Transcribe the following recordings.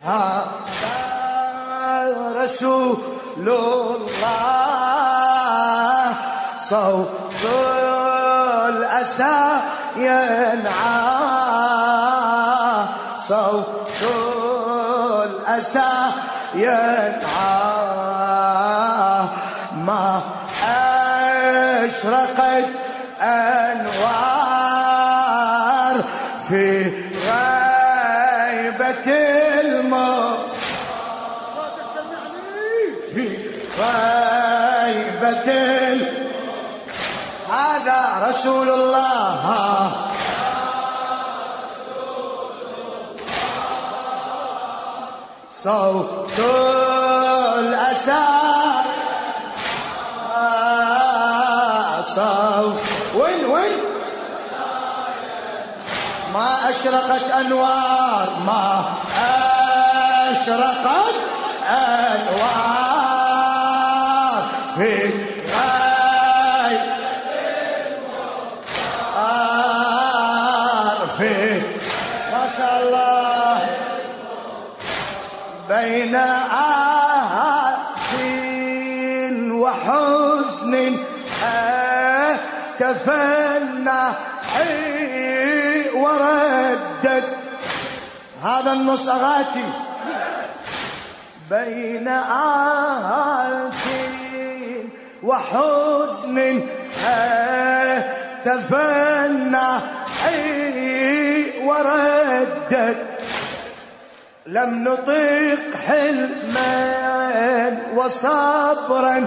هذا رسول الله صوت الأسى ينعى صوت الأسى ينعى ما أشرقت أنوار في غيبة الموت في غيبة هذا رسول الله صوت الأسى صوت وين ما أشرقت أنوار ما أشرقت أنوار في في ما شاء الله بين آه وحزن تفنى وردد هذا النص أغاتي بين وحزن تفنى وردد لم نطيق حلما وصبرا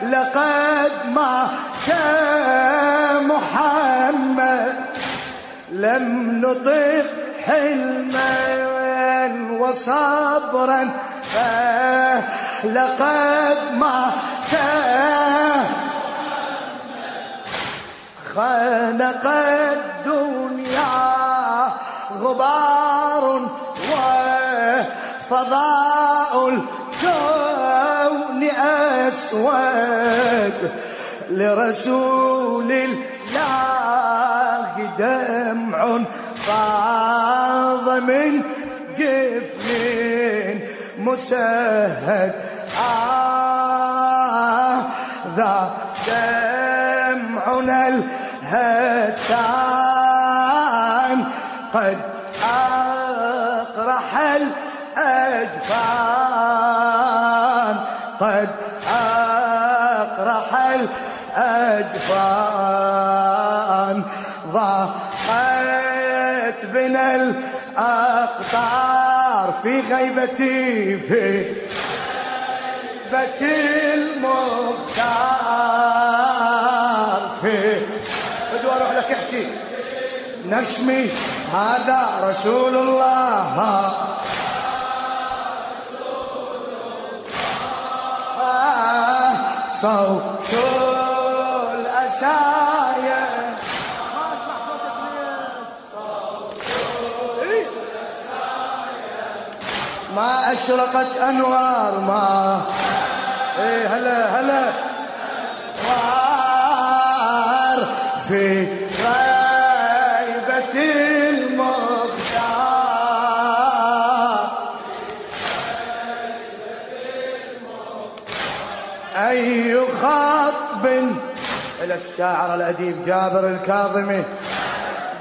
لقد مات محمد لم نطيق حلما وصبرا لقد مات خنق الدنيا غبار وفضاء الكون أسود لرسول الله دمع فاض من جفن مسهد ذا دمعنا الهتان قد أقرح الأجفان قد أقرح الأجفان ضاقت بنا الأقطار في غيبتي في غيبة المختار في بدو أروح لك احكي نشمي هذا رسول الله صوت الأسايا ما أسمع صوتك ليه صوت الأسايا ما أشرقت أنوار ما إيه هلا أنوار في غيبة المختار أي خطب إلى الشاعر الأديب جابر الكاظمي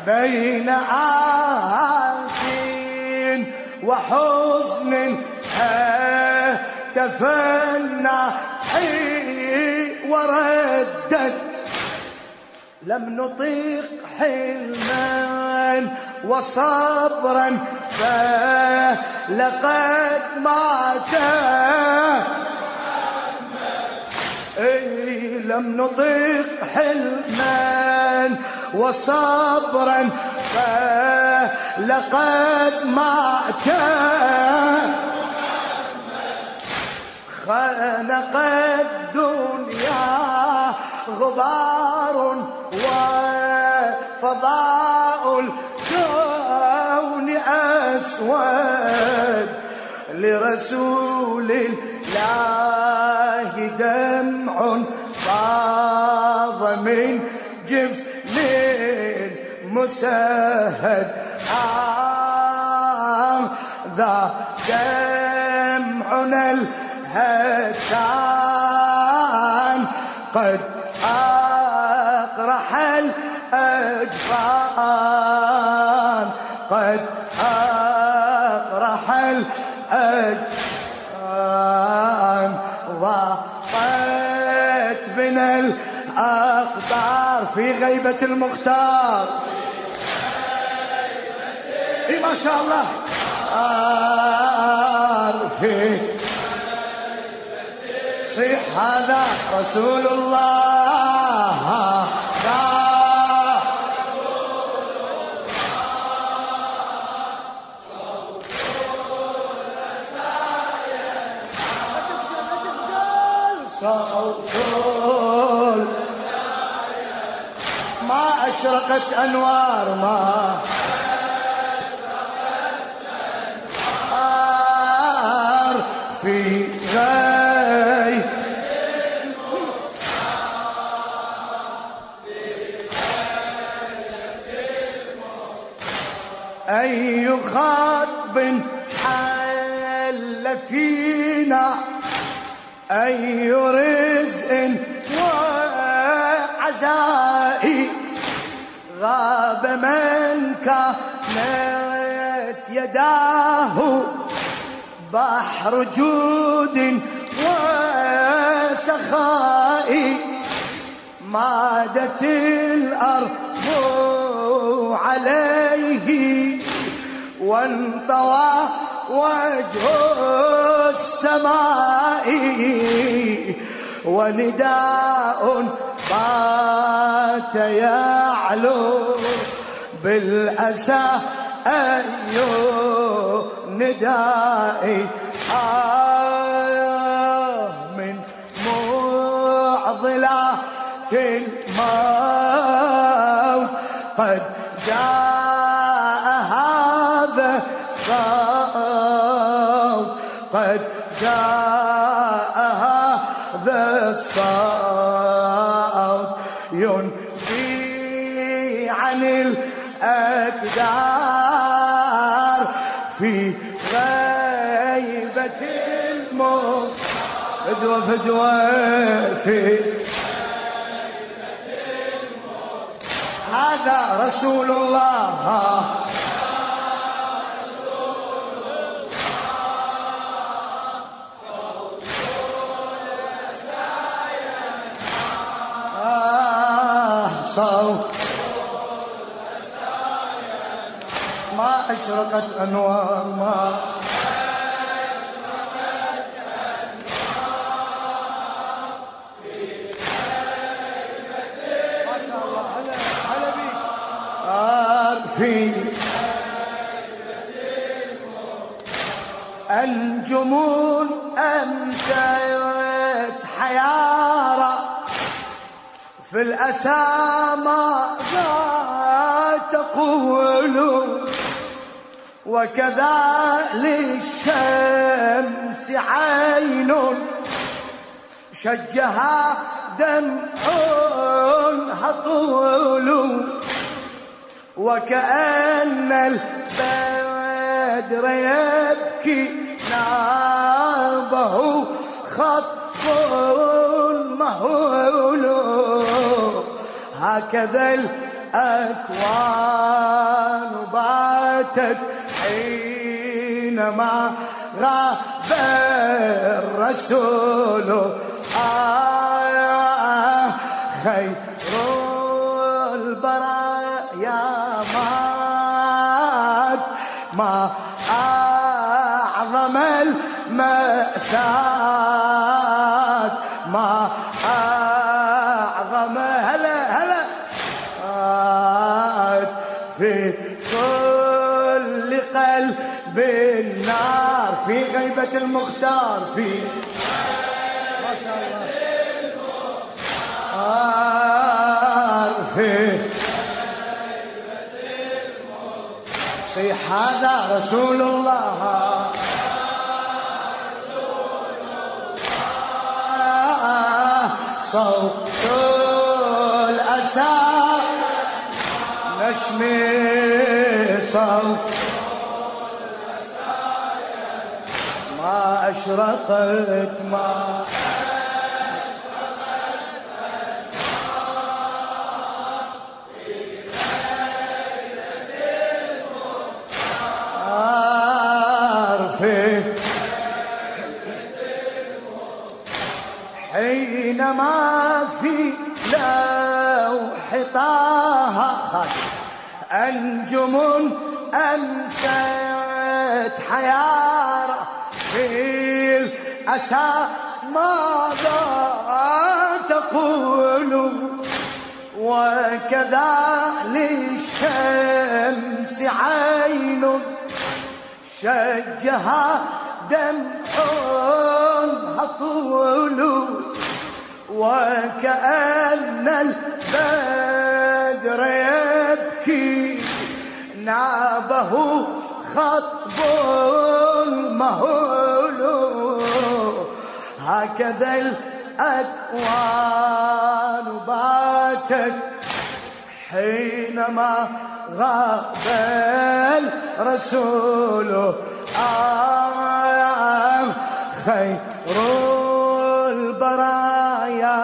بين آه وحزن تفنى وردد لم نطيق حلما وصبرا فلقد مات لم نطيق حلما وصبرا فلقد مات خنق الدنيا غبار وفضاء الكون أسود لرسول الله دمع فاض من جفن هذا دمعنا الهتان قد أقرح الأجفان قد أقرح الأجفان ضاقت بنا الأقدار في غيبة المختار إيه ما شاء الله في صيح هذا رسول الله صوت ما أشرقت أنوار ما أشرقت في غي أي خطب حل فينا أي رزق وعزائي غاب من كانت يداه بحر جود وسخاء مادت الأرض عليه وانطوى وجه السماء ونداء بات يعلو بالأسى أي ندائي من معضلات الموت قد جاء هذا الصوت قد جاء هذا الصوت ينفي عن الأقدار في غيبة الموت فدوة فدوة في غيبة الموت هذا رسول الله صوت ما أشرقت أنوار ما أشرقت أنوار في غيبة ما شاء الله هلا بيك في غيبة الموت الجمون أمسيت حيارى في الأسى ماذا تقول وكذا للشمس عين شجها دمعها طول وكأن البدر يبكي نابه خط مهول هكذا الأكوان باتت حينما غاب الرسول خير البرايا مات ما أعظم المأساة ما أعظم هلا في كل قلب النار في غيبة المختار في ما شاء الله في غيبة المختار صيح هذا رسول الله صوت الأسى نشمي صوت الأسى ما أشرقت ما حينما في لوح طه أنجم أمست حيارى في الأسى ماذا تقول وكذا للشمس عين شجها دمعها طول وكأن البدر يبكي نابه خطب مهول هكذا الأكوان باتت حينما غاب الرسول خير البرايا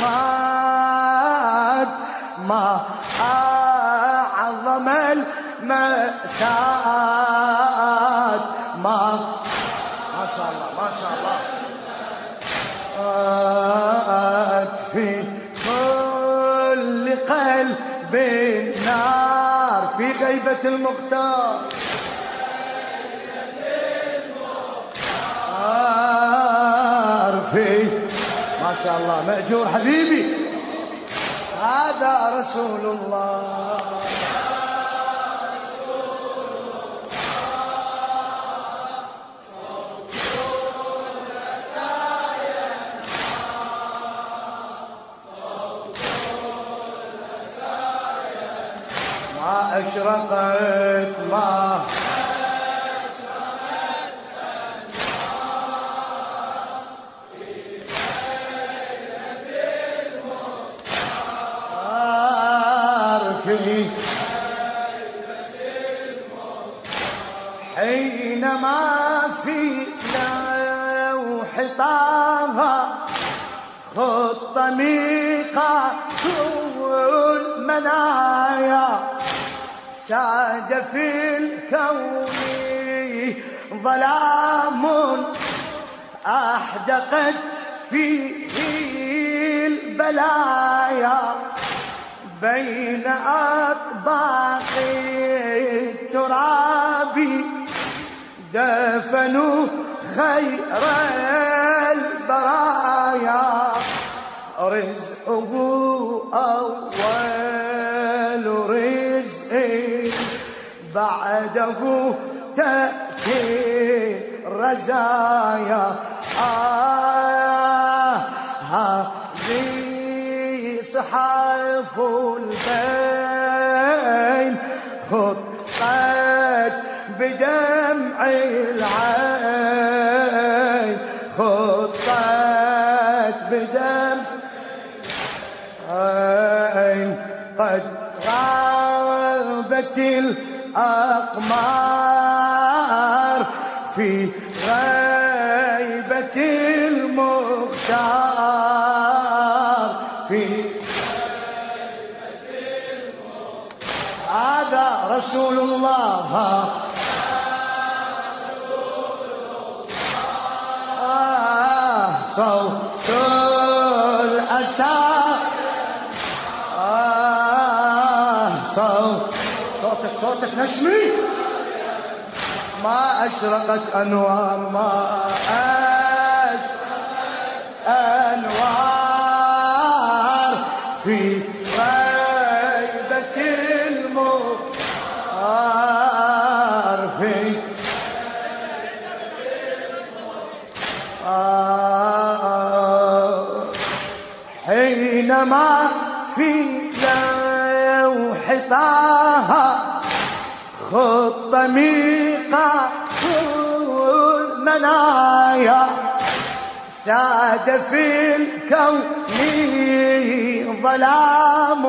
مات ما أعظم المأساة ما شاء الله ما شاء الله في كل قلب نار في غيبة المختار في ما شاء الله مأجور حبيبي هذا رسول الله ما أشرقت ما حينما في لوح طه خط ميقات المنايا ساد في الكون ظلام أحدقت فيه البلايا بين أطباق التراب دفنوا خير البرايا رزقه أول رزق بعده تأتي الرزايا هذه صحاف البين خطت بدمع العين خطت بدمع العين قد غابت الأقمار في غيبة المختار في هذا رسول الله صوت الأسى صوتك نشمي ما أشرقت أنوار ما أشرقت أنوار في غيبة المختار في حينما في لوح طه خط ميقات المنايا ساد في الكون ظلام